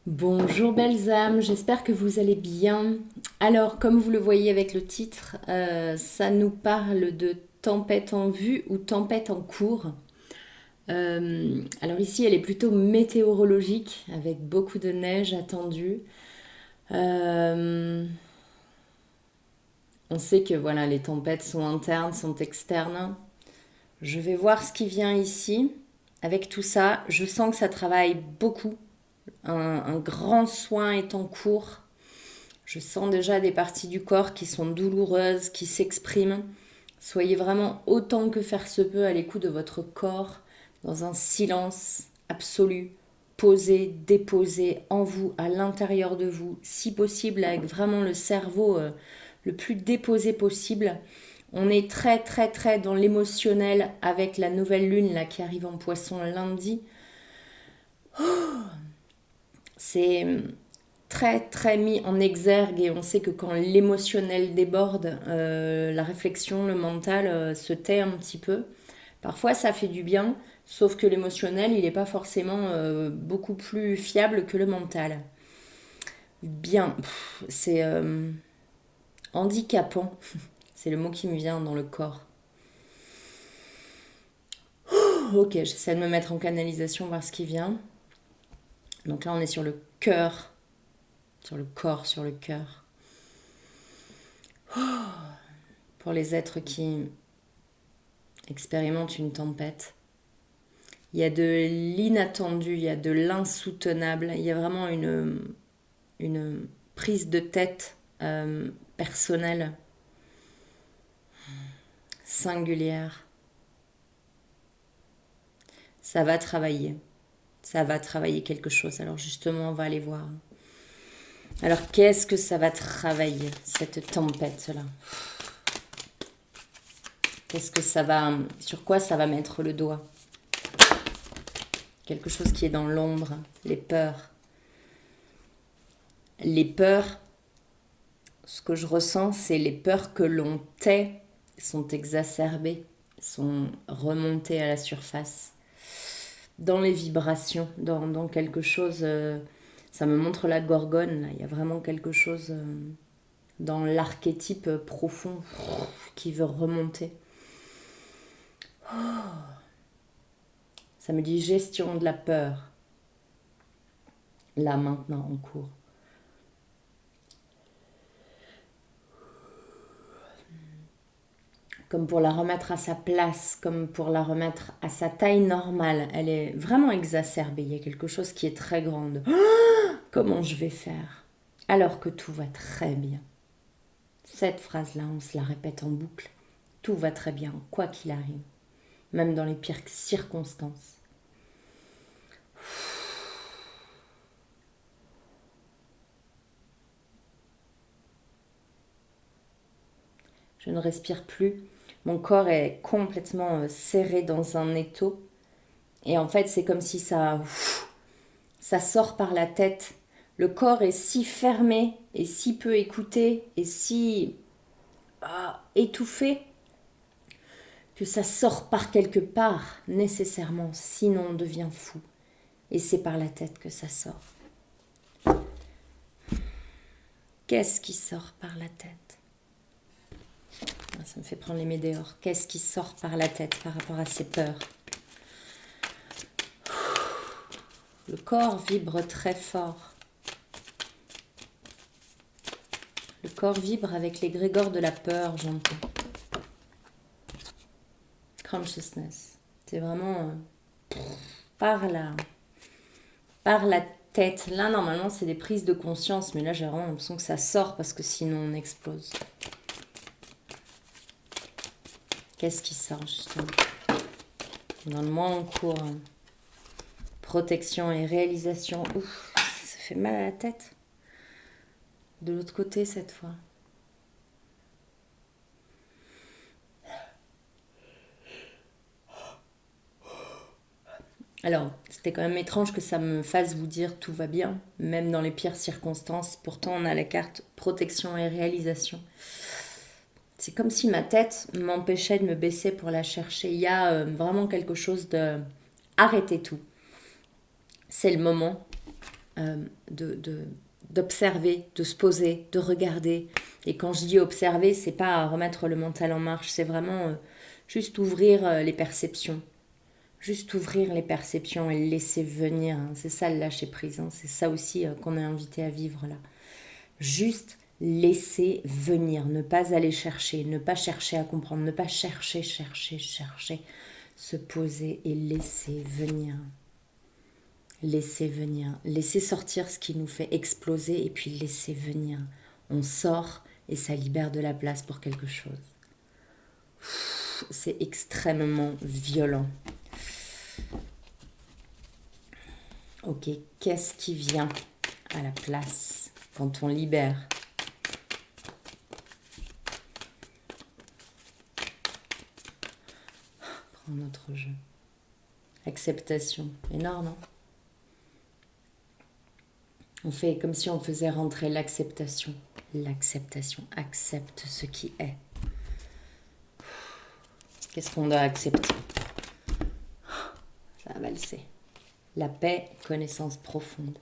Bonjour belles âmes, j'espère que vous allez bien. Alors, comme vous le voyez avec le titre, ça nous parle de tempête en vue ou tempête en cours. Alors ici, elle est plutôt météorologique, avec beaucoup de neige attendue. Euh, on sait que voilà, les tempêtes sont internes, sont externes. Je vais voir ce qui vient ici. Avec tout ça, je sens que ça travaille beaucoup. Un grand soin est en cours. Je sens déjà des parties du corps qui sont douloureuses, qui s'expriment. Soyez vraiment autant que faire se peut à l'écoute de votre corps, dans un silence absolu, posé, déposé en vous, à l'intérieur de vous, si possible avec vraiment le cerveau le plus déposé possible. On est très très très dans l'émotionnel avec la nouvelle lune là qui arrive en poisson lundi. C'est très très mis en exergue et on sait que quand l'émotionnel déborde, la réflexion, le mental se tait un petit peu. Parfois ça fait du bien, sauf que l'émotionnel il n'est pas forcément beaucoup plus fiable que le mental. Bien, c'est handicapant, c'est le mot qui me vient dans le corps. Ok, j'essaie de me mettre en canalisation, voir ce qui vient. Donc là on est sur le cœur, sur le corps, sur le cœur. Pour les êtres qui expérimentent une tempête. Il y a de l'inattendu, il y a de l'insoutenable, il y a vraiment une prise de tête personnelle, singulière. Ça va travailler. Ça va travailler quelque chose. Alors justement, on va aller voir. Alors qu'est-ce que ça va travailler, cette tempête-là? Qu'est-ce que ça va... Sur quoi ça va mettre le doigt? Quelque chose qui est dans l'ombre, les peurs. Les peurs, ce que je ressens, c'est les peurs que l'on tait sont exacerbées, sont remontées à la surface. Dans les vibrations, dans quelque chose, ça me montre la gorgone, là. Il y a vraiment quelque chose dans l'archétype profond qui veut remonter. Ça me dit gestion de la peur, là maintenant en cours. Comme pour la remettre à sa place, comme pour la remettre à sa taille normale. Elle est vraiment exacerbée, il y a quelque chose qui est très grande. Comment je vais faire alors que tout va très bien? Cette phrase-là, on se la répète en boucle. Tout va très bien, quoi qu'il arrive, même dans les pires circonstances. Je ne respire plus. Mon corps est complètement serré dans un étau. Et en fait, c'est comme si ça sort par la tête. Le corps est si fermé et si peu écouté et si étouffé que ça sort par quelque part nécessairement, sinon on devient fou. Et c'est par la tête que ça sort. Qu'est-ce qui sort par la tête? Ça me fait prendre les météores. Qu'est-ce qui sort par la tête par rapport à ces peurs? Le corps vibre très fort. Le corps vibre avec l'égrégore de la peur, j'entends. Consciousness. C'est vraiment par la tête. Là, normalement, c'est des prises de conscience, mais là, j'ai vraiment l'impression que ça sort parce que sinon, on explose. Qu'est-ce qui sort, justement? Dans le mois en cours, protection et réalisation. Ouf, ça fait mal à la tête. De l'autre côté, cette fois. Alors, c'était quand même étrange que ça me fasse vous dire tout va bien, même dans les pires circonstances. Pourtant, on a la carte protection et réalisation. C'est comme si ma tête m'empêchait de me baisser pour la chercher. Il y a vraiment quelque chose de... Arrêtez tout. C'est le moment. d'observer, de se poser, de regarder. Et quand je dis observer, c'est pas remettre le mental en marche, c'est vraiment juste ouvrir les perceptions. Juste ouvrir les perceptions et laisser venir. Hein. C'est ça le lâcher prise. Hein. C'est ça aussi qu'on est invité à vivre là. Juste laisser venir. Ne pas aller chercher. Ne pas chercher à comprendre. Ne pas chercher. Se poser et laisser venir. Laisser venir. Laisser sortir ce qui nous fait exploser et puis laisser venir. On sort et ça libère de la place pour quelque chose. C'est extrêmement violent. Ok, qu'est-ce qui vient à la place quand on libère? Prends notre jeu. Acceptation, énorme, non? On fait comme si on faisait rentrer l'acceptation. L'acceptation, accepte ce qui est. Qu'est-ce qu'on doit accepter? Ça va valser. La paix, connaissance profonde.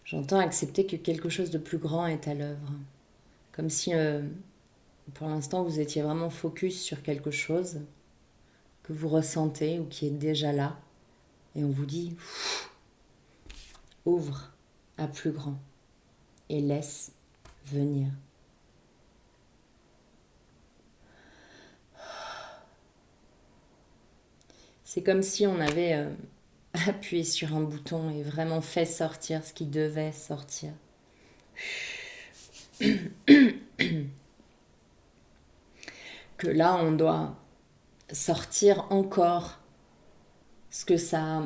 J'entends accepter que quelque chose de plus grand est à l'œuvre. Comme si, pour l'instant, vous étiez vraiment focus sur quelque chose que vous ressentez ou qui est déjà là. Et on vous dit, ouvre à plus grand et laisse venir. C'est comme si on avait appuyé sur un bouton et vraiment fait sortir ce qui devait sortir. Que là, on doit sortir encore ce que ça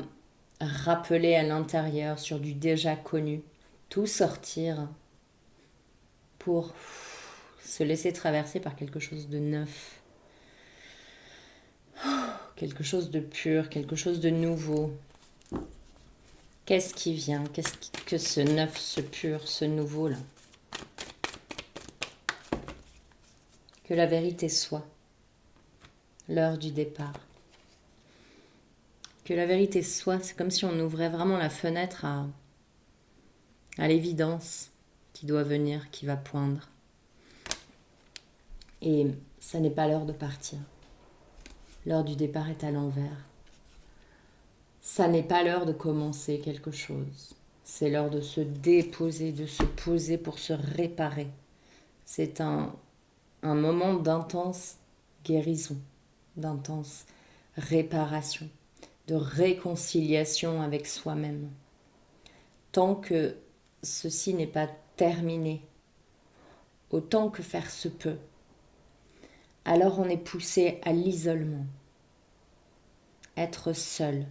a rappelé à l'intérieur sur du déjà connu. Tout sortir pour se laisser traverser par quelque chose de neuf. Quelque chose de pur, quelque chose de nouveau. Qu'est-ce qui vient? Qu'est-ce que ce neuf, ce pur, ce nouveau là? Que la vérité soit l'heure du départ. Que la vérité soit, c'est comme si on ouvrait vraiment la fenêtre à l'évidence qui doit venir, qui va poindre. Et ça n'est pas l'heure de partir. L'heure du départ est à l'envers. Ça n'est pas l'heure de commencer quelque chose. C'est l'heure de se déposer, de se poser pour se réparer. C'est un moment d'intense guérison, d'intense réparation, de réconciliation avec soi-même. Tant que ceci n'est pas terminé, autant que faire se peut, alors on est poussé à l'isolement. Être seul.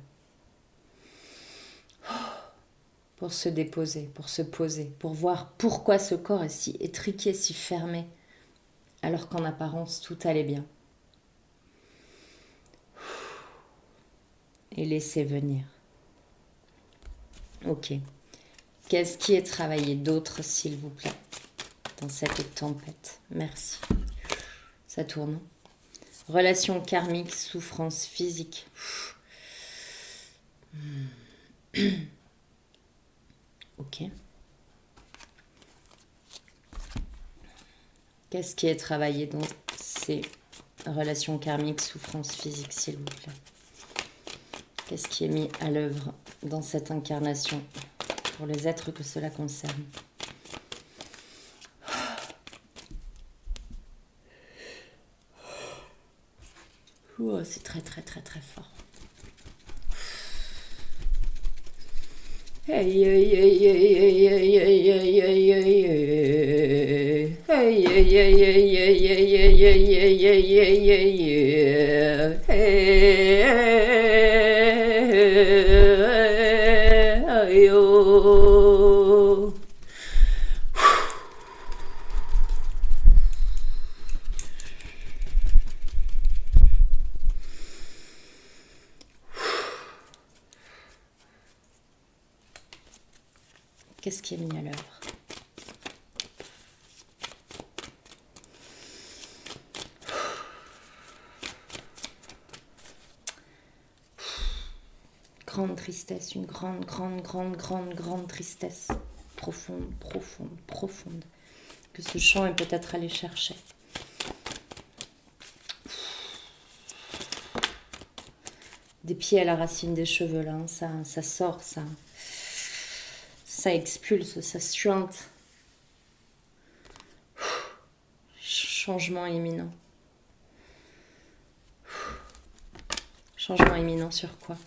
Pour se déposer, pour se poser, pour voir pourquoi ce corps est si étriqué, si fermé, alors qu'en apparence tout allait bien. Et laisser venir. Ok. Qu'est-ce qui est travaillé d'autre, s'il vous plaît, dans cette tempête? Merci. Ça tourne. Relation karmique, souffrance physique. Ok. Qu'est-ce qui est travaillé dans ces relations karmiques, souffrance physique, s'il vous plaît? Qu'est-ce qui est mis à l'œuvre dans cette incarnation pour les êtres que cela concerne? Oh, c'est très très très très fort. Hey, hey, hey, hey, hey, hey, hey, hey, hey, hey, hey. Hey, hey, hey, hey, hey, hey, hey, hey, hey, hey, hey, hey. Hey, oh. Qu'est-ce qui est mis à l'œuvre? Grande tristesse, une grande, grande, grande, grande, grande tristesse. Profonde, profonde, profonde. Que ce chant est peut-être allé chercher. Des pieds à la racine des cheveux, là, hein, ça sort, ça expulse, ça suinte. Changement imminent. Changement imminent sur quoi?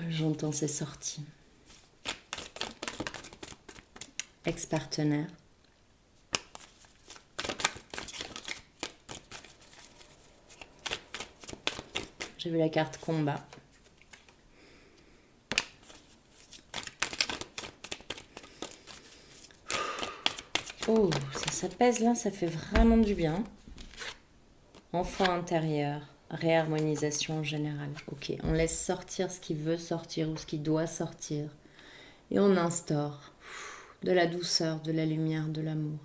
J'entends ces sorties. Ex-partenaire. J'ai vu la carte combat. Oh, ça s'apaise là, ça fait vraiment du bien. Enfant intérieur, réharmonisation générale. Ok, on laisse sortir ce qui veut sortir ou ce qui doit sortir. Et on instaure de la douceur, de la lumière, de l'amour.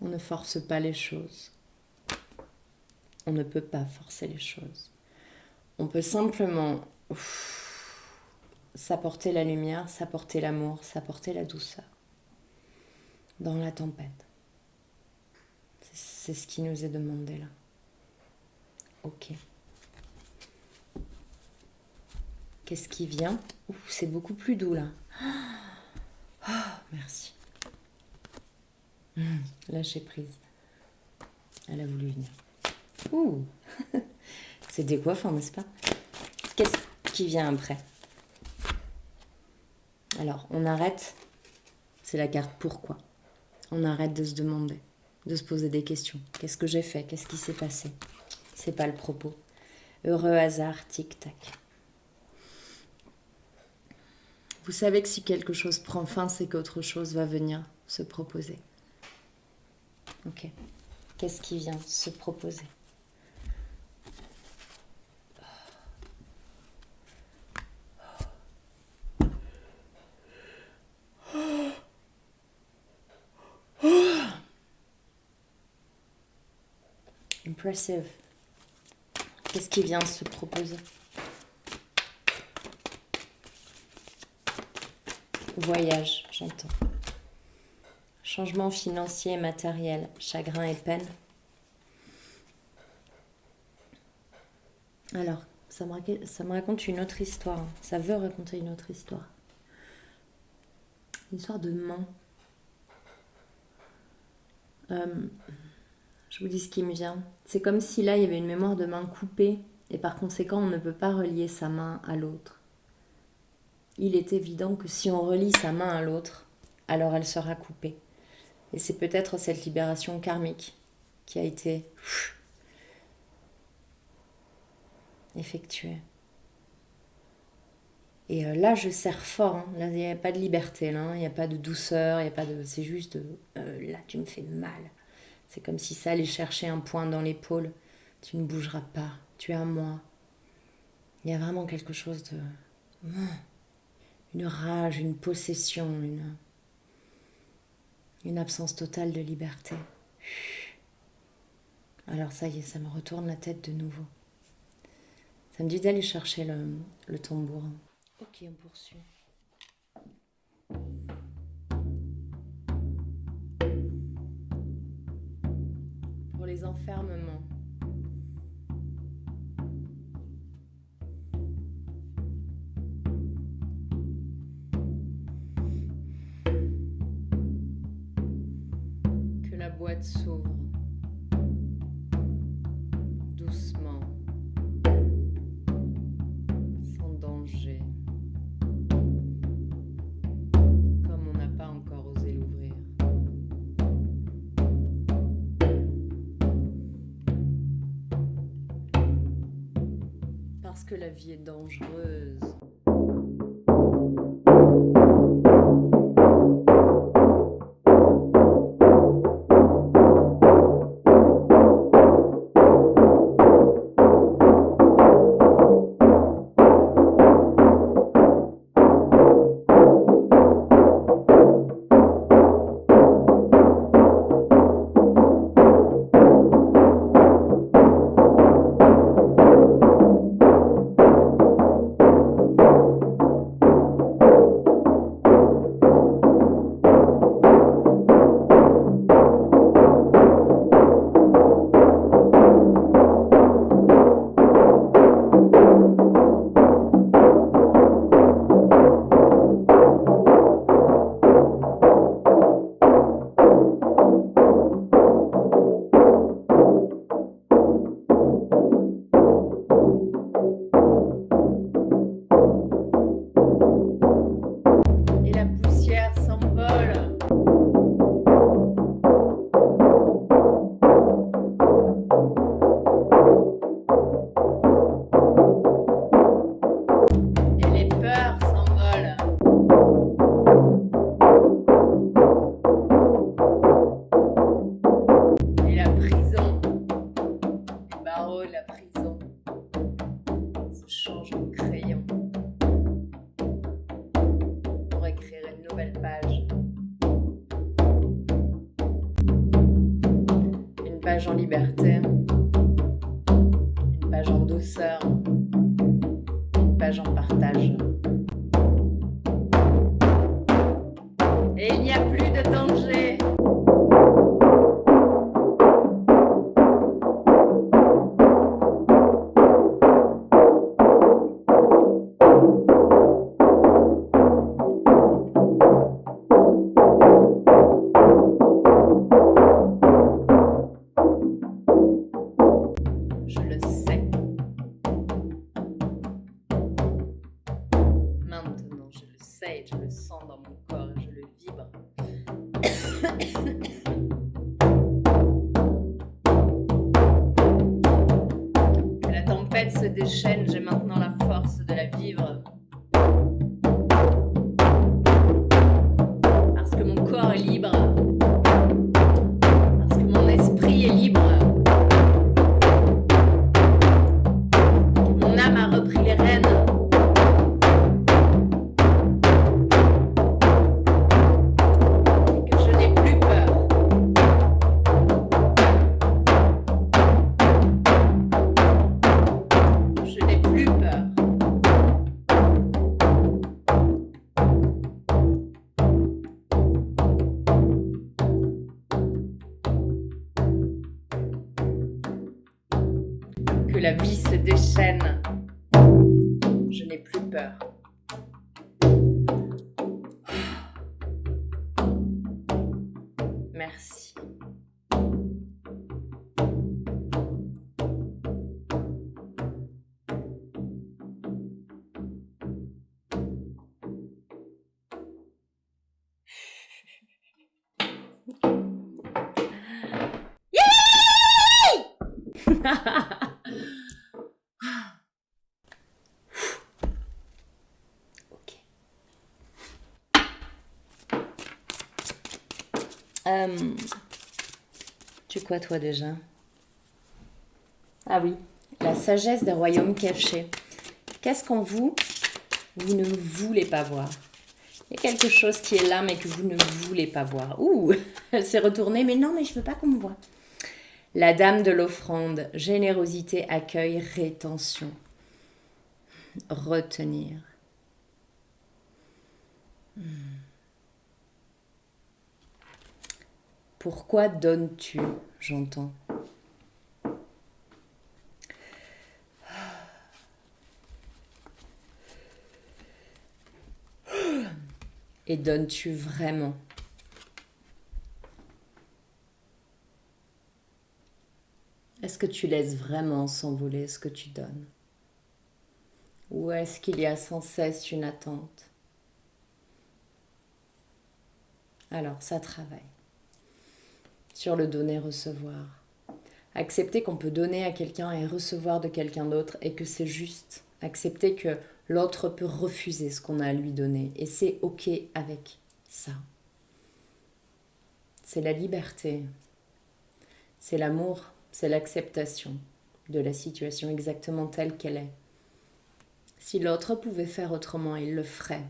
On ne force pas les choses. On ne peut pas forcer les choses. On peut simplement s'apporter la lumière, s'apporter l'amour, s'apporter la douceur. Dans la tempête. C'est ce qui nous est demandé là. Ok. Qu'est-ce qui vient? C'est beaucoup plus doux là. Oh, merci. Lâcher prise. Elle a voulu venir. Ouh. C'est décoiffant, n'est-ce pas? Qu'est-ce qui vient après? Alors, on arrête. C'est la carte pourquoi. On arrête de se demander, de se poser des questions. Qu'est-ce que j'ai fait? Qu'est-ce qui s'est passé? C'est pas le propos. Heureux hasard, tic-tac. Vous savez que si quelque chose prend fin, c'est qu'autre chose va venir se proposer. Ok. Qu'est-ce qui vient se proposer? Impressive. Qu'est-ce qui vient se proposer? Voyage, j'entends. Changement financier et matériel, chagrin et peine. Alors, ça me raconte une autre histoire. Ça veut raconter une autre histoire. Une histoire de main. Je vous dis ce qui me vient. C'est comme si là, il y avait une mémoire de main coupée et par conséquent, on ne peut pas relier sa main à l'autre. Il est évident que si on relie sa main à l'autre, alors elle sera coupée. Et c'est peut-être cette libération karmique qui a été effectuée. Et là, je serre fort. Hein. Là, il n'y a pas de liberté. Là, il n'y a pas de douceur. Il y a pas de... C'est juste, là, tu me fais mal. C'est comme si ça allait chercher un point dans l'épaule. Tu ne bougeras pas. Tu es à moi. Il y a vraiment quelque chose de... Une rage, une possession, une absence totale de liberté. Alors ça y est, ça me retourne la tête de nouveau. Ça me dit d'aller chercher le tambour. Ok, on poursuit. Pour les enfermements. Que la boîte s'ouvre. Doucement. Sans danger. Comme on n'a pas encore osé l'ouvrir. Parce que la vie est dangereuse. page en liberté, une page en douceur, une page en partage. Et il n'y a plus de danger. Je le sais. Maintenant, je le sais, je le sens dans mon corps, je le vibre. Que la tempête se déchaîne, j'ai maintenant la force de la vivre. Parce que mon corps est libre. Parce que mon esprit est libre. Que mon âme a repris les rênes. Et que je n'ai plus peur. Je n'ai plus peur. Que la vie se déchaîne. Je n'ai plus peur. Merci. Ok. Tu quoi toi déjà? Ah oui, la sagesse des royaumes cachés. Qu'est-ce qu'en vous, vous ne voulez pas voir? Il y a quelque chose qui est là mais que vous ne voulez pas voir. Ouh, elle s'est retournée, mais non, mais je veux pas qu'on me voie. La dame de l'offrande, générosité, accueil, rétention. Retenir. Pourquoi donnes-tu, j'entends? Et donnes-tu vraiment? Est-ce que tu laisses vraiment s'envoler ce que tu donnes? Ou est-ce qu'il y a sans cesse une attente? Alors, ça travaille. Sur le donner-recevoir. Accepter qu'on peut donner à quelqu'un et recevoir de quelqu'un d'autre et que c'est juste. Accepter que l'autre peut refuser ce qu'on a à lui donner. Et c'est ok avec ça. C'est la liberté. C'est l'amour. C'est l'acceptation de la situation exactement telle qu'elle est. Si l'autre pouvait faire autrement, il le ferait.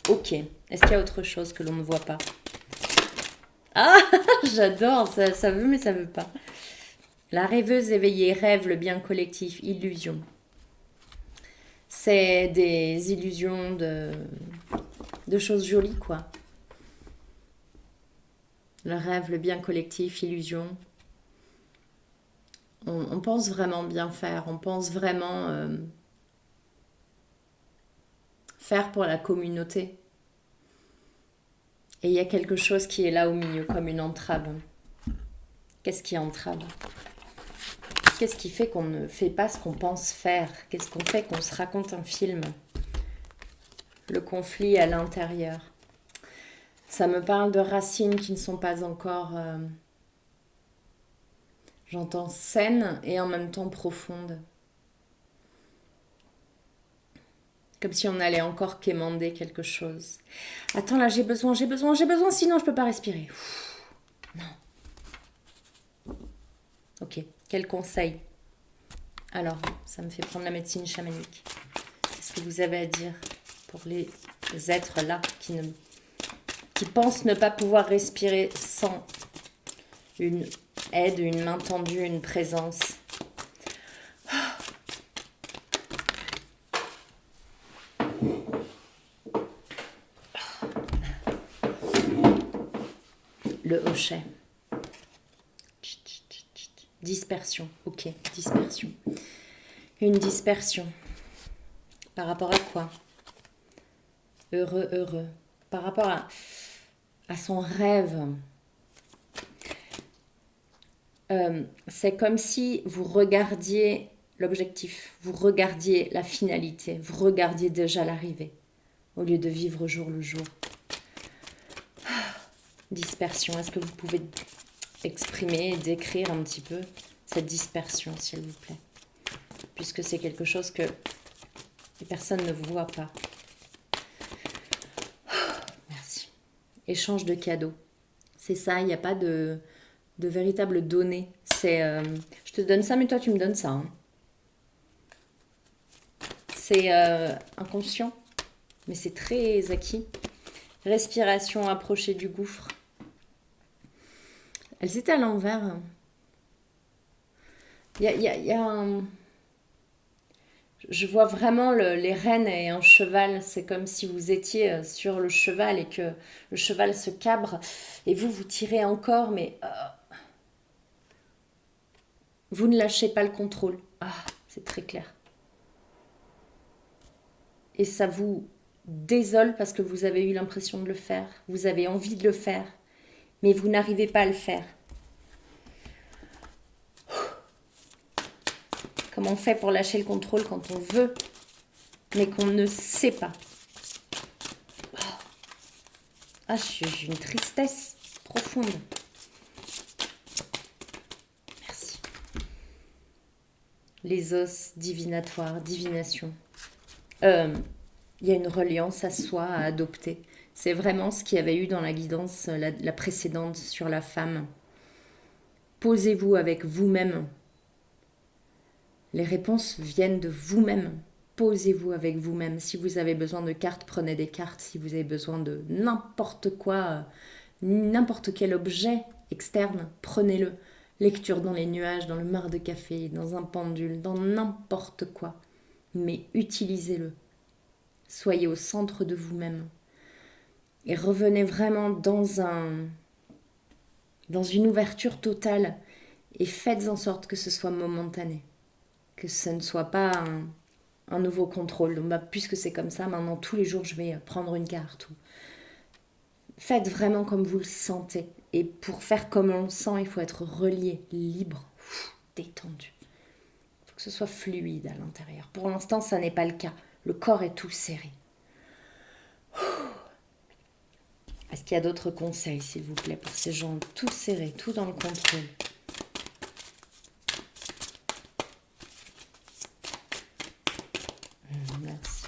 Ok. Est-ce qu'il y a autre chose que l'on ne voit pas? Ah, j'adore, ça veut mais ça veut pas. La rêveuse éveillée rêve le bien collectif, illusion. C'est des illusions de choses jolies, quoi. Le rêve, le bien collectif, illusion. On pense vraiment bien faire, on pense vraiment faire pour la communauté. Et il y a quelque chose qui est là au milieu, comme une entrave. Qu'est-ce qui entrave? Qu'est-ce qui fait qu'on ne fait pas ce qu'on pense faire? Qu'est-ce qu'on fait qu'on se raconte un film? Le conflit à l'intérieur. Ça me parle de racines qui ne sont pas encore, j'entends saines et en même temps profondes. Comme si on allait encore quémander quelque chose. Attends, là, j'ai besoin, sinon je peux pas respirer. Non. Ok, quel conseil? Alors, ça me fait prendre la médecine chamanique. Qu'est-ce que vous avez à dire pour les êtres là qui pensent ne pas pouvoir respirer sans une aide, une main tendue, une présence? Le hochet. Dispersion. Ok, dispersion. Une dispersion. Par rapport à quoi? Heureux. Par rapport à son rêve. C'est comme si vous regardiez l'objectif, vous regardiez la finalité, vous regardiez déjà l'arrivée, au lieu de vivre jour le jour. Dispersion, est-ce que vous pouvez exprimer, décrire un petit peu cette dispersion, s'il vous plaît? Puisque c'est quelque chose que les personnes ne voient pas. Merci. Échange de cadeaux. C'est ça, il n'y a pas de véritable données. C'est je te donne ça, mais toi tu me donnes ça. Hein. C'est inconscient, mais c'est très acquis. Respiration approchée du gouffre. Elles étaient à l'envers. Il y a un... Je vois vraiment les rênes et un cheval. C'est comme si vous étiez sur le cheval et que le cheval se cabre. Et vous tirez encore, mais... vous ne lâchez pas le contrôle. Ah, c'est très clair. Et ça vous désole parce que vous avez eu l'impression de le faire. Vous avez envie de le faire. Mais vous n'arrivez pas à le faire. Comment on fait pour lâcher le contrôle quand on veut, mais qu'on ne sait pas? Ah, j'ai une tristesse profonde. Merci. Les os divinatoires, divination. Il y a une reliance à soi à adopter. C'est vraiment ce qu'il y avait eu dans la guidance, la précédente sur la femme. Posez-vous avec vous-même. Les réponses viennent de vous-même. Posez-vous avec vous-même. Si vous avez besoin de cartes, prenez des cartes. Si vous avez besoin de n'importe quoi, n'importe quel objet externe, prenez-le. Lecture dans les nuages, dans le mar de café, dans un pendule, dans n'importe quoi. Mais utilisez-le. Soyez au centre de vous-même. Et revenez vraiment dans une ouverture totale. Et faites en sorte que ce soit momentané. Que ce ne soit pas un nouveau contrôle. Donc, puisque c'est comme ça, maintenant tous les jours je vais prendre une carte. Faites vraiment comme vous le sentez. Et pour faire comme on le sent, il faut être relié, libre, détendu. Il faut que ce soit fluide à l'intérieur. Pour l'instant, ça n'est pas le cas. Le corps est tout serré. Est-ce qu'il y a d'autres conseils, s'il vous plaît, pour ces gens tout serrés, tout dans le contrôle? Merci.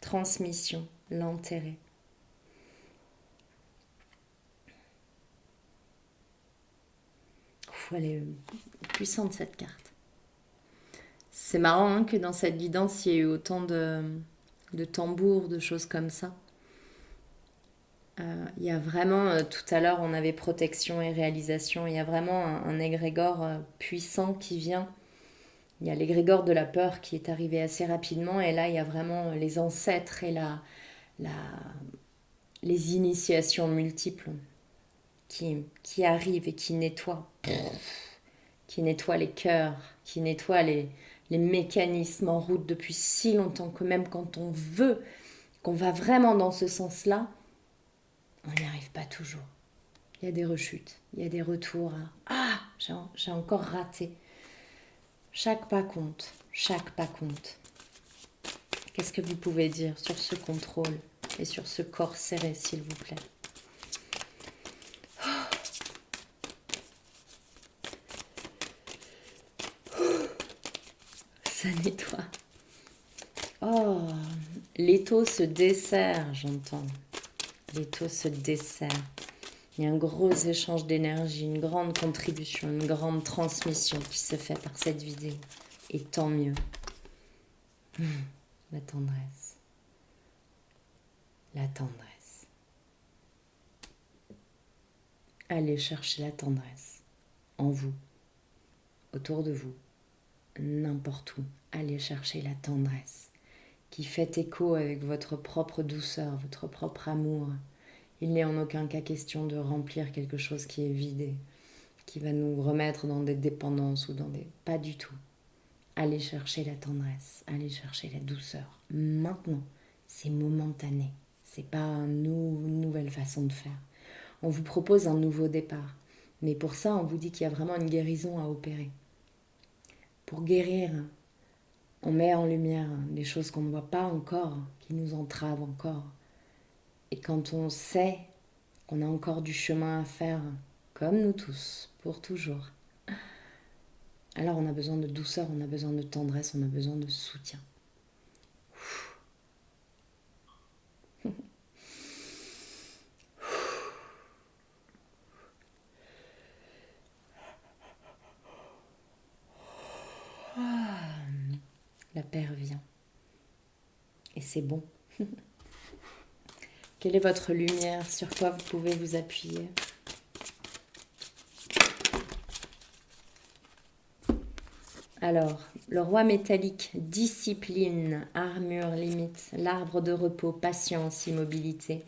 Transmission, l'enterrer. Elle est puissante, cette carte. C'est marrant hein, que dans cette guidance, il y ait eu autant de tambours, de choses comme ça. Il y a vraiment, tout à l'heure, on avait protection et réalisation. Il y a vraiment un égrégore puissant qui vient. Il y a l'égrégore de la peur qui est arrivé assez rapidement. Et là, il y a vraiment les ancêtres et les initiations multiples qui arrivent et qui nettoient. Qui nettoient les cœurs, qui nettoient les mécanismes en route depuis si longtemps que même quand on veut, qu'on va vraiment dans ce sens-là, on n'y arrive pas toujours. Il y a des rechutes, il y a des retours à « Ah, j'ai encore raté ». Chaque pas compte, chaque pas compte. Qu'est-ce que vous pouvez dire sur ce contrôle et sur ce corps serré, s'il vous plaît? Ça nettoie. Oh, l'étau se dessert, j'entends. L'étau se dessert. Il y a un gros échange d'énergie, une grande contribution, une grande transmission qui se fait par cette vidéo. Et tant mieux. La tendresse. La tendresse. Allez chercher la tendresse en vous, autour de vous, n'importe où. Allez chercher la tendresse qui fait écho avec votre propre douceur, votre propre amour. Il n'est en aucun cas question de remplir quelque chose qui est vidé, qui va nous remettre dans des dépendances ou dans des... Pas du tout. Allez chercher la tendresse, allez chercher la douceur. Maintenant, c'est momentané. C'est pas une nouvelle façon de faire. On vous propose un nouveau départ. Mais pour ça, on vous dit qu'il y a vraiment une guérison à opérer. Pour guérir, on met en lumière des choses qu'on ne voit pas encore, qui nous entravent encore. Et quand on sait qu'on a encore du chemin à faire, comme nous tous, pour toujours, alors on a besoin de douceur, on a besoin de tendresse, on a besoin de soutien. La paix revient. Et c'est bon. Quelle est votre lumière? Sur quoi vous pouvez vous appuyer? Alors, le roi métallique, discipline, armure, limite, l'arbre de repos, patience, immobilité.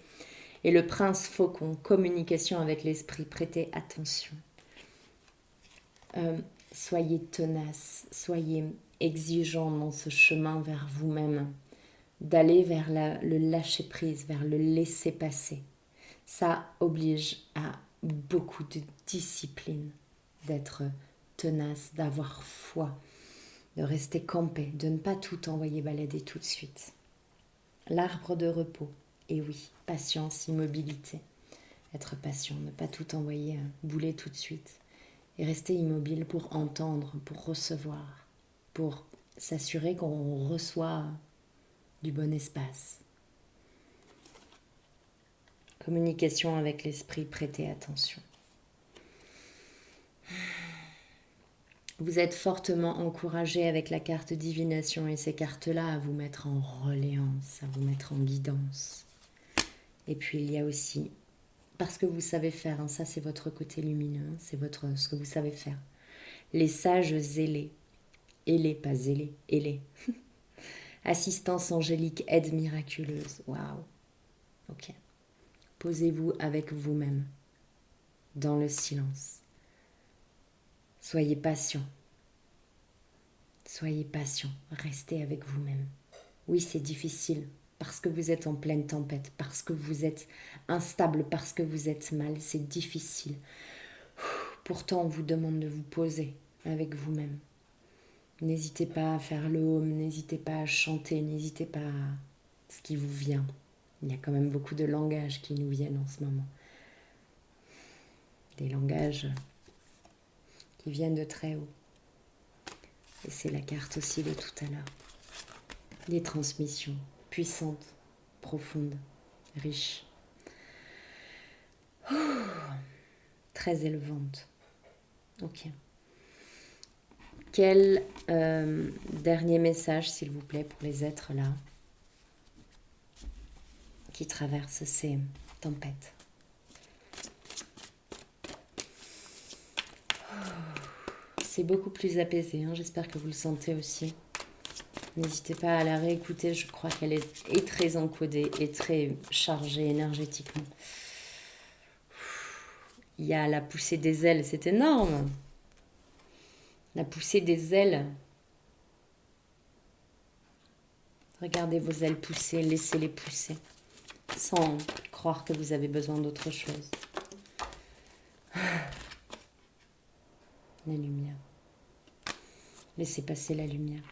Et le prince faucon, communication avec l'esprit, prêtez attention. Soyez tenace, soyez exigeant dans ce chemin vers vous-même, d'aller vers le lâcher-prise, vers le laisser-passer. Ça oblige à beaucoup de discipline, d'être tenace, d'avoir foi, de rester campé, de ne pas tout envoyer balader tout de suite. L'arbre de repos, et oui, patience, immobilité. Être patient, ne pas tout envoyer bouler tout de suite. Et rester immobile pour entendre, pour recevoir, pour s'assurer qu'on reçoit du bon espace. Communication avec l'esprit, prêtez attention. Vous êtes fortement encouragé avec la carte divination et ces cartes-là à vous mettre en reléance, à vous mettre en guidance. Et puis il y a aussi, parce que vous savez faire, ça c'est votre côté lumineux, c'est ce que vous savez faire. Les sages zélés, ailés, pas zélés, ailés. Assistance angélique, aide miraculeuse, waouh. Ok. Posez-vous avec vous-même, dans le silence. Soyez patient. Soyez patient. Restez avec vous-même. Oui, c'est difficile parce que vous êtes en pleine tempête, parce que vous êtes instable, parce que vous êtes mal. C'est difficile. Pourtant, on vous demande de vous poser avec vous-même. N'hésitez pas à faire le home, n'hésitez pas à chanter, n'hésitez pas à ce qui vous vient. Il y a quand même beaucoup de langages qui nous viennent en ce moment. Des langages qui viennent de très haut. Et c'est la carte aussi de tout à l'heure. Des transmissions puissantes, profondes, riches. Très élevantes. Ok. Quel dernier message, s'il vous plaît, pour les êtres là qui traversent ces tempêtes? C'est beaucoup plus apaisé, j'espère que vous le sentez aussi. N'hésitez pas à la réécouter, je crois qu'elle est très encodée et très chargée énergétiquement. Il y a la poussée des ailes, c'est énorme. La poussée des ailes. Regardez vos ailes pousser, laissez-les pousser, sans croire que vous avez besoin d'autre chose. La lumière. Laissez passer la lumière.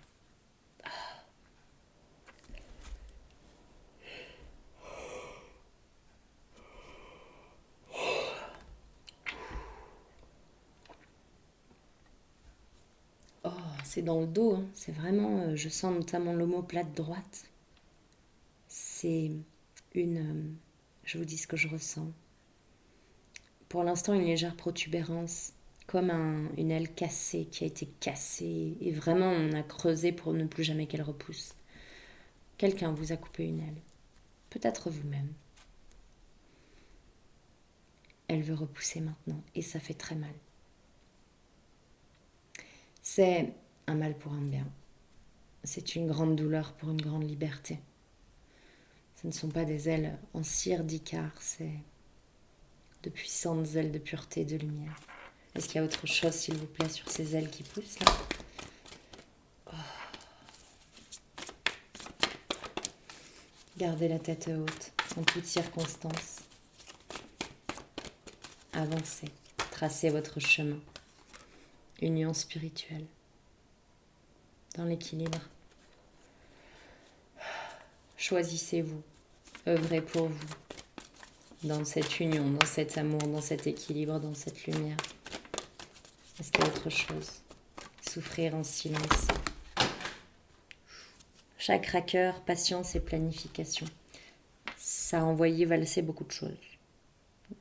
Oh, c'est dans le dos, hein. C'est vraiment, je sens notamment l'omoplate droite. C'est je vous dis ce que je ressens. Pour l'instant, une légère protubérance, comme une aile cassée qui a été cassée. Et vraiment, on a creusé pour ne plus jamais qu'elle repousse. Quelqu'un vous a coupé une aile. Peut-être vous-même. Elle veut repousser maintenant et ça fait très mal. C'est un mal pour un bien. C'est une grande douleur pour une grande liberté. Ce ne sont pas des ailes en cire d'Icare, c'est de puissantes ailes de pureté et de lumière. Est-ce qu'il y a autre chose, s'il vous plaît, sur ces ailes qui poussent là? Gardez la tête haute en toutes circonstances. Avancez, tracez votre chemin. Union spirituelle. Dans l'équilibre. Choisissez-vous. Œuvrez pour vous. Dans cette union, dans cet amour, dans cet équilibre, dans cette lumière. Est-ce qu'il y a autre chose? Souffrir en silence. Chakra cœur, patience et planification. Ça a envoyé valser beaucoup de choses.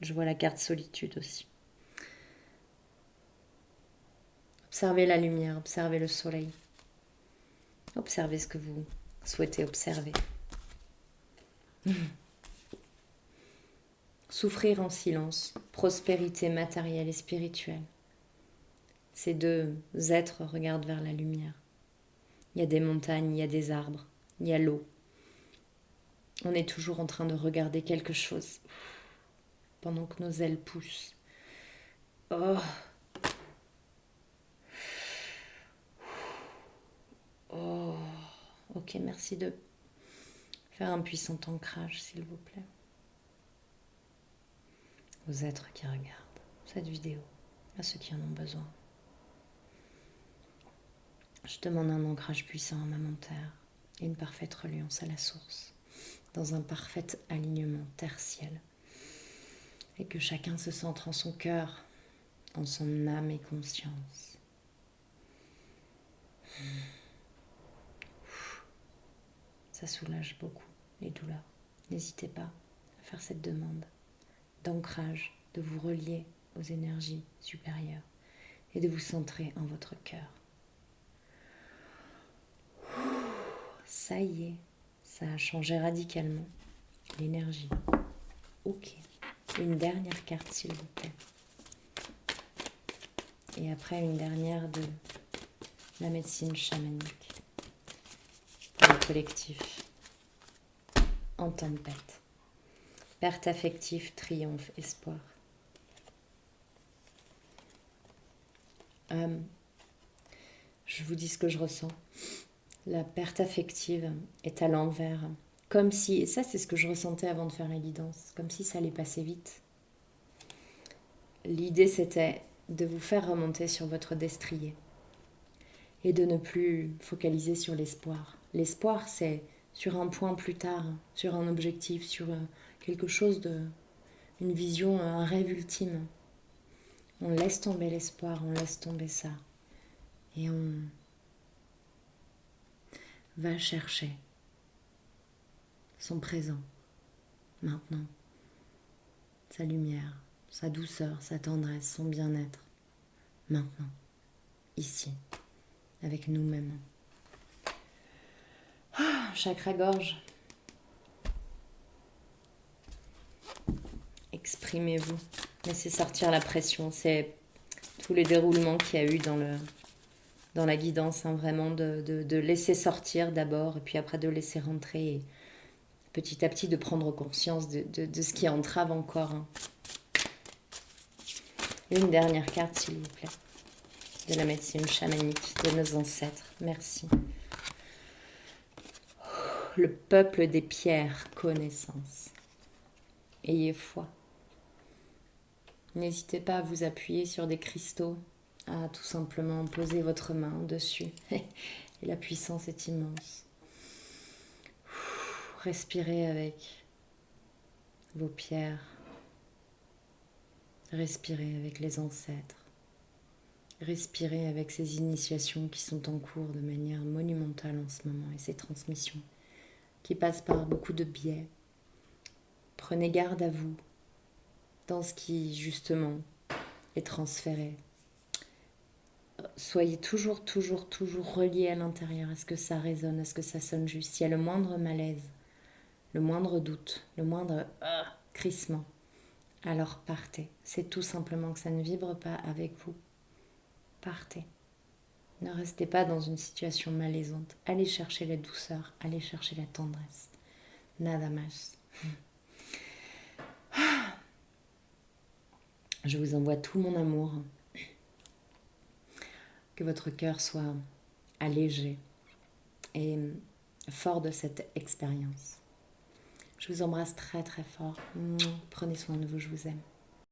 Je vois la carte solitude aussi. Observez la lumière, observez le soleil. Observez ce que vous souhaitez observer. Souffrir en silence, prospérité matérielle et spirituelle. Ces deux êtres regardent vers la lumière. Il y a des montagnes, il y a des arbres, il y a l'eau. On est toujours en train de regarder quelque chose pendant que nos ailes poussent. Oh. Oh. Ok, merci de faire un puissant ancrage, s'il vous plaît. Aux êtres qui regardent cette vidéo, à ceux qui en ont besoin. Je demande un ancrage puissant à Maman Terre et une parfaite reliance à la source, dans un parfait alignement terre-ciel. Et que chacun se centre en son cœur, en son âme et conscience. Ça soulage beaucoup les douleurs. N'hésitez pas à faire cette demande d'ancrage, de vous relier aux énergies supérieures et de vous centrer en votre cœur. Ça y est, ça a changé radicalement l'énergie. Ok, une dernière carte s'il vous plaît. Et après une dernière de la médecine chamanique. Le collectif en tempête. Perte affective, triomphe, espoir. Je vous dis ce que je ressens. La perte affective est à l'envers. Comme si, et ça c'est ce que je ressentais avant de faire la guidance, comme si ça allait passer vite. L'idée c'était de vous faire remonter sur votre destrier et de ne plus focaliser sur l'espoir. L'espoir c'est sur un point plus tard, sur un objectif, sur quelque chose une vision, un rêve ultime. On laisse tomber l'espoir, on laisse tomber ça. Et on va chercher son présent, maintenant. Sa lumière, sa douceur, sa tendresse, son bien-être. Maintenant, ici, avec nous-mêmes. Chakra-gorge. Exprimez-vous. Laissez sortir la pression. C'est tout le déroulement qu'il y a eu dans la guidance, hein, vraiment de laisser sortir d'abord et puis après de laisser rentrer et petit à petit de prendre conscience de ce qui entrave encore. Hein. Une dernière carte s'il vous plaît, de la médecine chamanique, de nos ancêtres. Merci. Le peuple des pierres, connaissance. Ayez foi. N'hésitez pas à vous appuyer sur des cristaux, à tout simplement poser votre main dessus. Et la puissance est immense. Respirez avec vos pierres. Respirez avec les ancêtres. Respirez avec ces initiations qui sont en cours de manière monumentale en ce moment et ces transmissions qui passent par beaucoup de biais. Prenez garde à vous dans ce qui justement est transféré. Soyez toujours relié à l'intérieur. Est-ce que ça résonne? Est-ce que ça sonne juste? S'il y a le moindre malaise, le moindre doute, le moindre crissement, alors partez. C'est tout simplement que ça ne vibre pas avec vous. Partez. Ne restez pas dans une situation malaisante. Allez chercher la douceur, allez chercher la tendresse. Nada más. Je vous envoie tout mon amour. Que votre cœur soit allégé et fort de cette expérience. Je vous embrasse très fort. Prenez soin de vous, je vous aime.